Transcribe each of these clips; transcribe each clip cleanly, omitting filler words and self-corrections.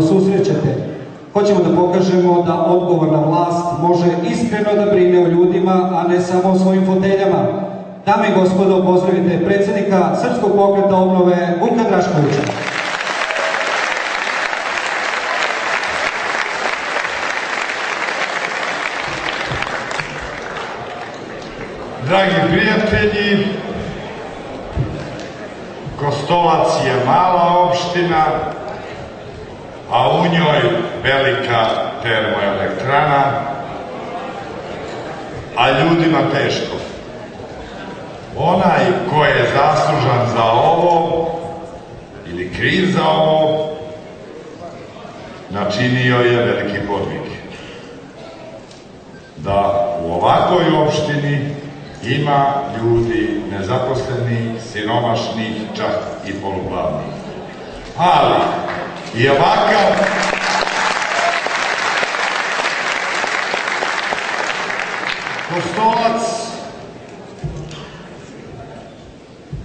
susrećete. Hoćemo da pokažemo da odgovorna vlast može iskreno da brine o ljudima, a ne samo o svojim foteljama. Dame i gospodo, pozdravite predsjednika Srpskog pokreta obnove Vujka Draškovića. Dragi prijatelji, Kostolac je mala opština, a u njoj velika termoelektrana, a ljudima teško. Onaj ko je zaslužan za ovo ili kriv za ovo, načinio je veliki podvig. Da u ovakvoj opštini ima ljudi nezaposlenih, siromašnih, čak i polugladnih. Ali i ovakav Kostolac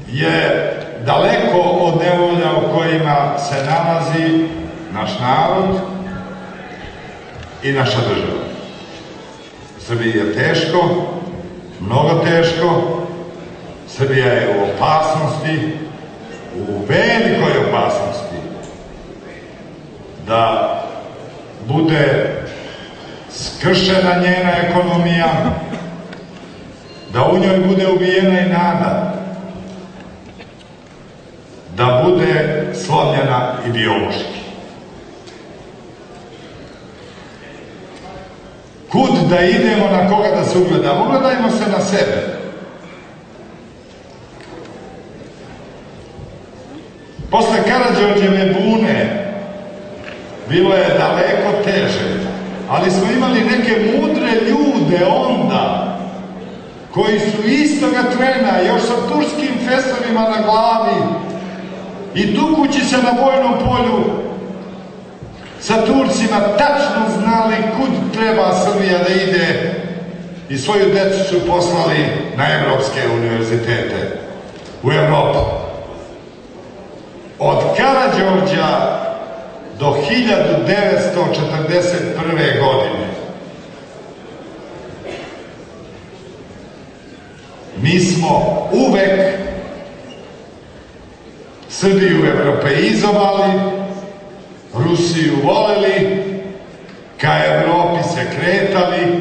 je daleko od nevolja u kojima se nalazi naš narod i naša država. Srbiji je teško, mnogo teško. Srbija je u opasnosti, u velikoj opasnosti da bude skršena njena ekonomija, da u njoj bude ubijena i nada, da bude slomljena i biološki. Kud da idemo, na koga da se ugledamo? Ugledajmo se na sebe. Posle Karađorđeve bune bilo je daleko teže, ali smo imali neke mudre ljude onda, koji su istoga trena, još sa turskim festovima na glavi i tukući se na vojnom polju sa Turcima, tačno znali kud treba Srbija da ide i svoju decu su poslali na evropske univerzitete, u Evropu. Od Karađorđa do 1941. godine mi smo uvek Srbiju evropeizovali, Rusiju voleli, ka Evropi se kretali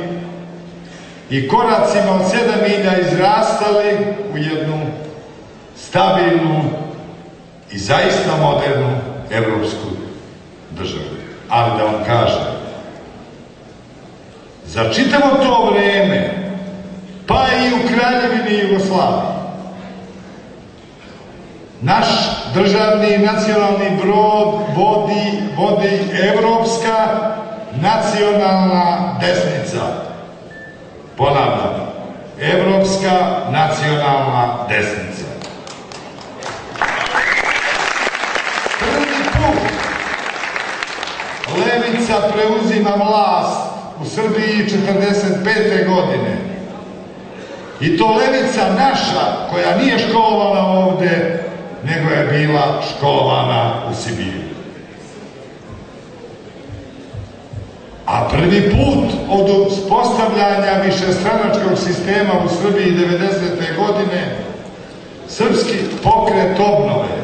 i koracima od 7 milja izrastali u jednu stabilnu i zaista modernu evropsku državu. Ali da vam kažem, za čitavo to vreme, pa i u Kraljevini Jugoslaviji, naš državni i nacionalni brod vodi evropska nacionalna desnica. Ponavljam, evropska nacionalna desnica. Prvi put levica preuzima vlast u Srbiji 1945. godine. I to levica naša, koja nije školovana ovde, nego je bila školovana u Sibiriju. A prvi put od uspostavljanja višestranačkog sistema u Srbiji 90. godine, Srpski pokret obnove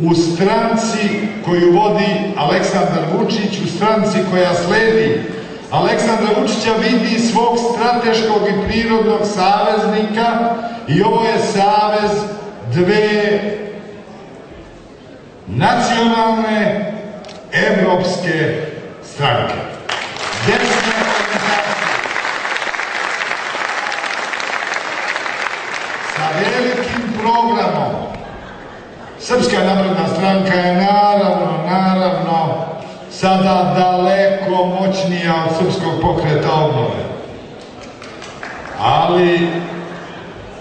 u stranci koju vodi Aleksandar Vučić, u stranci koja sledi Aleksandra Vučića, vidi svog strateškog i prirodnog saveznika i ovo je savez dve nacionalne evropske stranke. Desna organizacija sa velikim programom. Srpska napredna stranka je naravno sada daleko moćnija od Srpskog pokreta obnove. Ali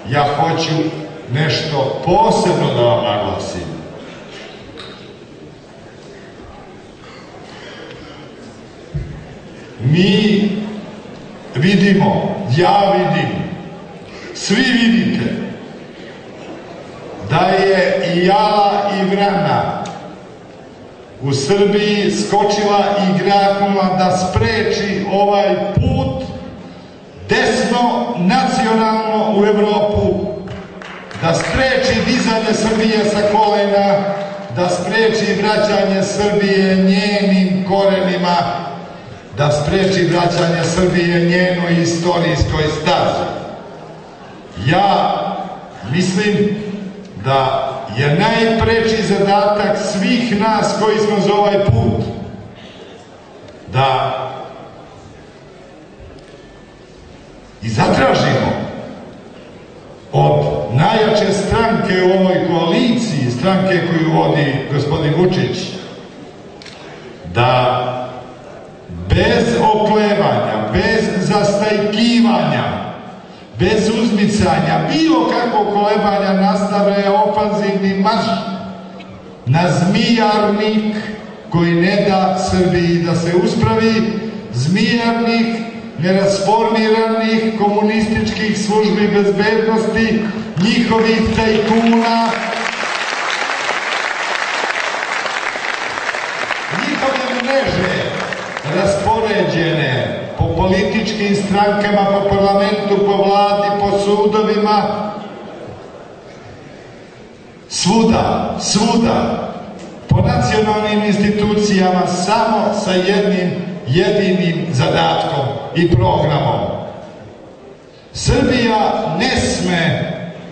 ja hoću nešto posebno da vam naglasim. Mi vidimo, ja vidim, svi vidite da je i jala i vrana u Srbiji skočila i graknula da spreči ovaj put desno nacionalno u Evropu, da spreči dizanje Srbije sa kolena, da spreči vraćanje Srbije njenim korenima, da spreči vraćanje Srbije njenoj istorijskoj stazi. Ja mislim da je najpreči zadatak svih nas koji smo za ovaj put da i zatražimo od najjače stranke u ovoj koaliciji, stranke koju vodi gospodin Vučić, da bez oklevanja, bez zastajkivanja, bez uzmicanja, bilo kakvog kolebanja nastave ofanzivni marš na zmijarnik koji ne da Srbiji da se uspravi, zmijarnik nerasformiranih komunističkih službi bezbednosti, njihovih tajkuna, njihove mreže raspoređene po političkim strankama, po parlamentu, po vladi, po sudovima, svuda, po nacionalnim institucijama, samo sa jednim jedinim zadatkom i programom. Srbija ne sme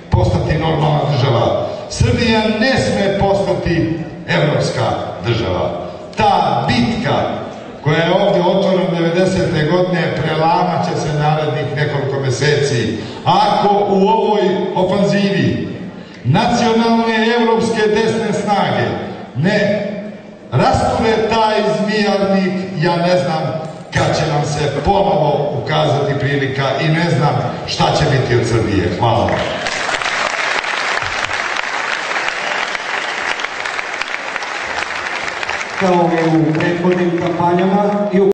postati normalna država. Srbija ne sme postati evropska država. Ta bitka koja je ovdje otvorena 90. godine prelamat će se narednih nekoliko meseci. Ako u ovoj ofanzivi nacionalne evropske desne snage ne rasture taj zmijarnik, ja ne znam kad će nam se ponovo ukazati prilika i ne znam šta će biti od Srbije. Hvala. Kao i u prethodnim kampanjama i u